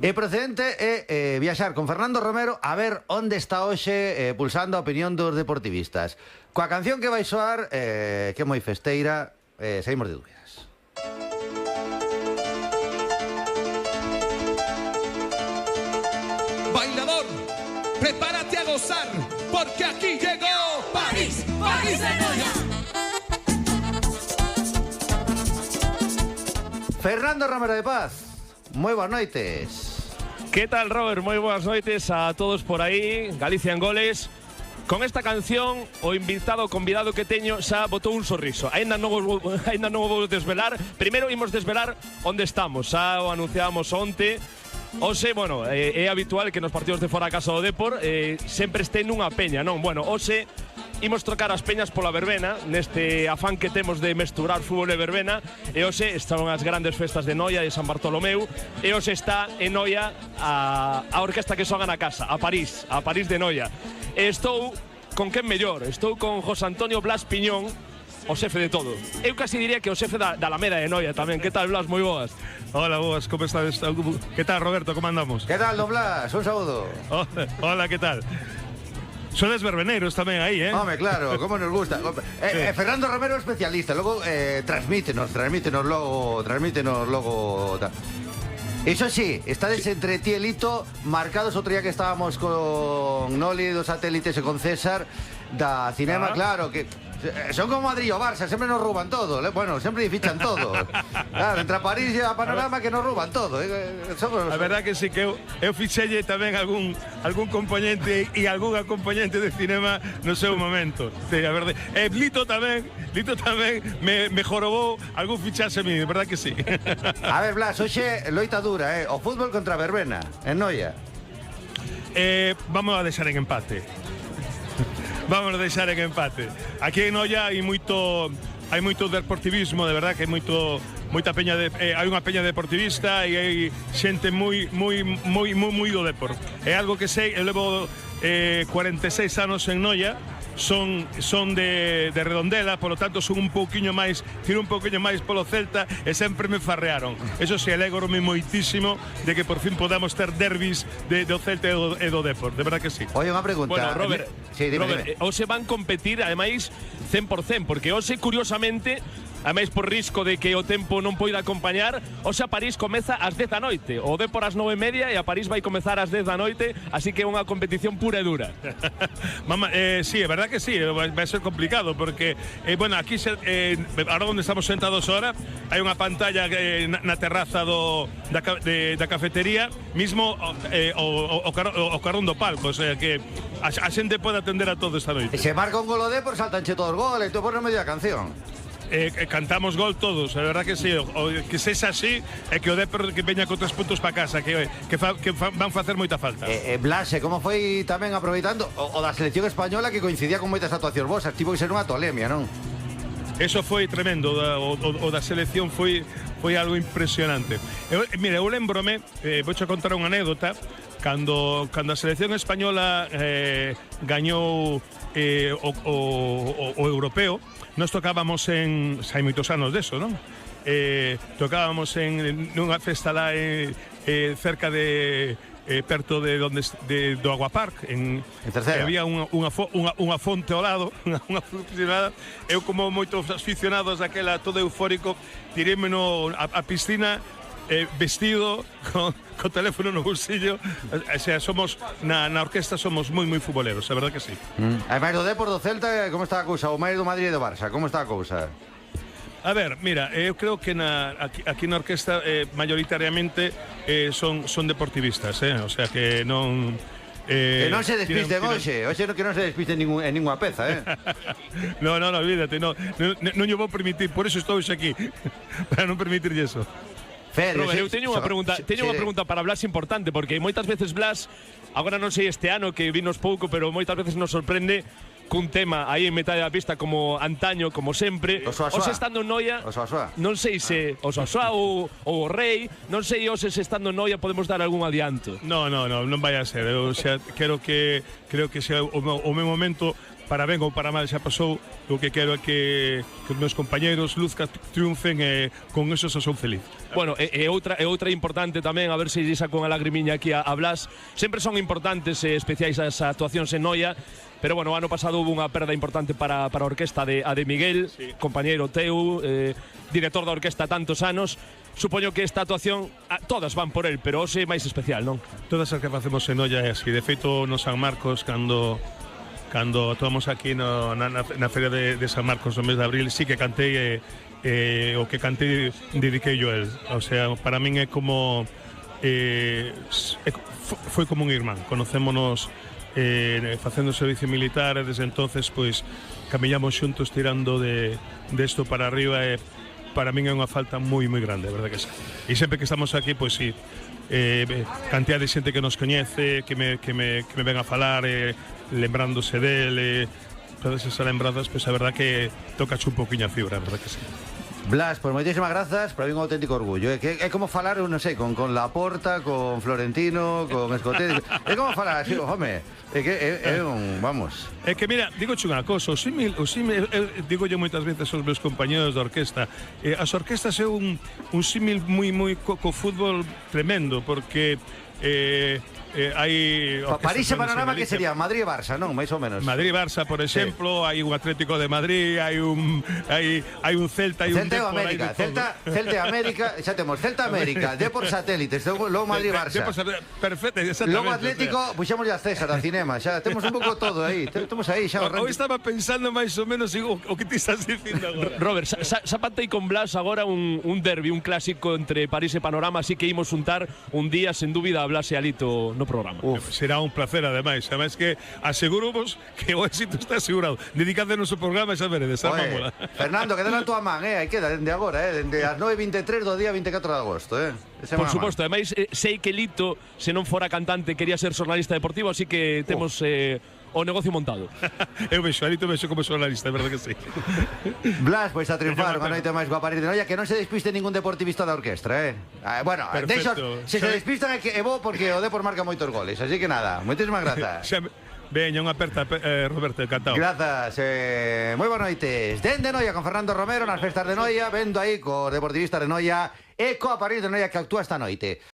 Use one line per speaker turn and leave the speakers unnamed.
E procedente é viaxar con Fernando Romero a ver onde está hoxe pulsando a opinión dos deportivistas. Coa canción que vai soar, que é moi festeira, saímos de dúbidas.
Bailador, prepárate a gozar, porque aquí llegó París, París de Noia.
Fernando Romero de Paz, moi boas noites.
¿Qué tal, Robert? Moi boas noites a todos por aí. Galicia en goles. Con esta canción, o convidado que teño xa botou un sorriso. Ainda non vou desvelar. Primeiro imos desvelar onde estamos. Xa o anunciábamos onte. Oxe, bueno, é habitual que nos partidos de fora a casa do Depor sempre este nunha peña, non? Bueno, oxe, imos trocar as peñas pola verbena, neste afán que temos de mesturar fútbol e verbena, e hoxe están as grandes festas de Noia, de San Bartolomeu, e hoxe está en Noia a orquesta que soga na casa, a París de Noia. E estou con quen mellor, estou con José Antonio Blas Piñón, o xefe de todo. Eu casi diría que o xefe da Alameda de Noia tamén. Que tal, Blas? Moi boas.
Hola, boas, como estás? Que tal, Roberto? Como andamos?
Que tal, don Blas? Un saúdo.
Hola, que tal? Sodes verbeneiros tamén aí, eh?
Home, claro, como nos gusta. Fernando Romero é especialista, logo transmítenos logo. Iso sí, estades entre ti e Lito marcados outro día que estábamos con Noli dos satélites e con César da Cinema, claro, que son como Madrid o Barça, sempre nos rouban todo, bueno, sempre fichan todo. Claro, entre a París e a Panorama que nos rouban todo.
A verdad que sí, que eu fixelle tamén algún componente e algún acompañante de cinema no seu momento. Sí, a verdade. Lito tamén me jorobou algún fichaxe a mí, de verdad que sí.
A ver, Blas, hoxe loita dura, o fútbol contra a verbena, en Noia.
Vamos a deixar en empate. Vamos a deixar en empate. Aquí en Noia hai moito deportivismo, de verdad que hai moita peña hai unha peña deportivista e hai xente moi do deporte. É algo que sei, eu levo 46 anos en Noia. Son de Redondela, polo tanto son un pouquiño máis, tiro un pouquiño máis polo Celta e sempre me farrearon. Eso se alégrome moitísimo de que por fin podamos ter derbis do Celta e do Depor, de verdad que sí.
Oye, unha pregunta.
Bueno, Robert,
sí, dime.
hoxe van competir, ademais, 100%, porque hoxe, curiosamente, ademais por risco de que o tempo non poida acompañar, hoxe a París comeza ás 10 da noite, o Depor ás 9:30 e a París vai comezar ás 10 da noite, así que é unha competición pura e dura.
Sí, é verdad que sí, vai ser complicado porque, bueno, aquí ahora onde estamos sentados ahora hai unha pantalla na terraza da cafetería, mismo o carón do palco, o sea que a xente pode atender a todo esta noite.
Se marca un gol o Depor, saltanche todo o gol e todo por no medio da canción.
Cantamos gol todos, a verdad que sí, que sexa así e que o Depor que veña con 3 puntos para casa, que van facer moita falta.
Blas, como foi tamén aproveitando o da selección española que coincidía con moitas actuacións vosas, tivo que ser unha tolemia, non?
Eso foi tremendo, o da selección foi algo impresionante. Mira, eu lembrome, vouche contar unha anécdota, cando a selección española gañou o europeo. Nos tocábamos hai moitos anos deso, non? Tocábamos nunha festa lá cerca de perto do Agua Park en
Terceira.
Había unha fonte ao lado, unha piscinada. Eu, como moitos aficionados daquela, todo eufórico, tiréme a piscina vestido con teléfono no bolsillo. O sea, somos na orquesta somos moi futboleros, a verdad que sí.
Ademais do Depor, do Celta, como está a cousa? O máis do Madrid e do Barça, como está a cousa?
A ver, mira, eu creo que aquí na orquesta mayoritariamente son deportivistas, o sea que non...
Que non se despisten hoxe que non se despisten en ninguna peza,
No, olvídate, non yo vou permitir, por eso estou hoxe aquí, para non permitirlle eso.
Robert, eu teño unha pregunta para Blas importante, porque moitas veces Blas, agora non sei este ano que vinos pouco, pero moitas veces nos sorprende cun tema aí en metade da pista como antaño, como sempre. Hoxe estando en Noia, non sei se o Soasua ou o Rei, non sei hoxe se estando en Noia podemos dar algún adianto.
Non vai a ser, eu xa creo que xa o meu momento para ben ou para mal xa pasou, o que quero é que os meus compañeros luzca triunfen e con eso xa son feliz.
Bueno, e outra importante tamén, a ver se lle saco unha lagrimiña aquí a Blas. Sempre son importantes e especiais as actuacións en Noia, pero bueno, o ano pasado hubo unha perda importante para a orquesta de Miguel, sí, compañeiro teu, director da orquesta tantos anos. Supoño que esta actuación, todas van por el, pero hoxe é máis especial, non?
Todas as que facemos en Noia é así. De feito, no San Marcos, cando actuamos aquí na feria de San Marcos no mes de abril, sí que cantei o que cantei dediquei yo a él. O sea, para min é como foi como un irmán. Conocémonos facendo servicio militar e desde entonces pois camiñamos xuntos tirando de esto para arriba e para min é unha falta moi grande, a verdade que sí. E sempre que estamos aquí, pois sí, cantidad de xente que nos coñece, que me ven a falar, lembrándose del, todas esas lembranzas, pois a verdade que toca un poquinho a fibra, a verdade que sí.
Blas, pues moitísimas grazas, para mí un auténtico orgullo. É como falar, non sei, con Laporta, con Florentino, con Escotet. É como falar así, home. É un, vamos.
É que mira, digoche unha cosa, o símil, digo yo moitas veces aos meus compañeros da orquesta, as orquestas é un símil moi co fútbol tremendo, porque hai
París e Panorama que sería Madrid e Barça, non? Mais ou menos.
Madrid e Barça, por exemplo, hai un Atlético de Madrid, hai un Celta, hai un
Celta e América, Celta e América, xa temos Celta e América, Depor Satélites, logo Madrid e Barça.
Perfecto, exactamente.
Logo Atlético, puxémoslle a César, a Cinema, xa temos un pouco todo aí. Temos aí xa.
Hoy estaba pensando máis ou menos o que ti estás dicindo agora.
Robert, xa pantei con Blas agora un derbi, un clásico entre París e Panorama, así que imos juntar un día, sen dúbida, a Blas e Alito no programa.
Será un placer, además que aseguramos que o éxito está asegurado. Dedicádenos o programa e xa veredes.
Fernando, queda na tua man, aí queda dende agora, dende as 9:23 do día 24 de agosto,
Por suposto, ademais sei que Lito, se non fora cantante, quería ser xornalista deportivo, así que temos o negocio montado.
Eu vexo, Alito vexo como xornalista, é verdade que sí.
Blas, pois a triunfar unha noite máis coa París de Noia, que non se despiste ningún deportivista da orquestra, Bueno, se despistan é bo porque o Depor marca moitos goles, así que nada, moitísimas grazas.
Veña, unha aperta, Roberto, encantado.
Grazas, moi boas noites. Dende Noia con Fernando Romero nas festas de Noia, vendo aí co deportivista de Noia e coa París de Noia que actúa esta noite.